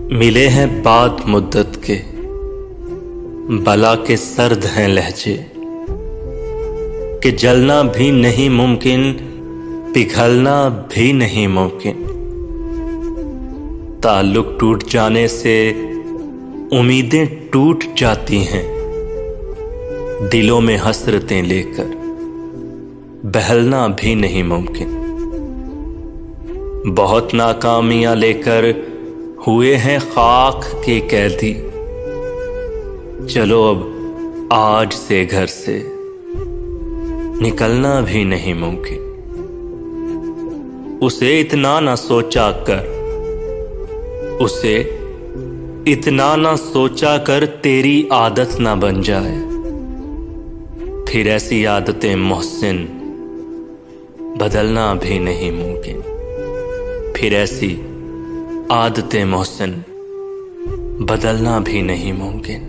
मिले हैं बाद मुद्दत के, बला के सर्द हैं लहजे, कि जलना भी नहीं मुमकिन, पिघलना भी नहीं मुमकिन। ताल्लुक टूट जाने से उम्मीदें टूट जाती हैं, दिलों में हसरतें लेकर बहलना भी नहीं मुमकिन। बहुत नाकामियां लेकर हुए हैं खाक के कैदी, चलो अब आज से घर से निकलना भी नहीं मुमकिन। उसे इतना ना सोचा कर, उसे इतना ना सोचा कर तेरी आदत ना बन जाए, फिर ऐसी आदतें मोहसिन बदलना भी नहीं मुमकिन। फिर ऐसी आदतें मोहसिन बदलना भी नहीं मुमकिन।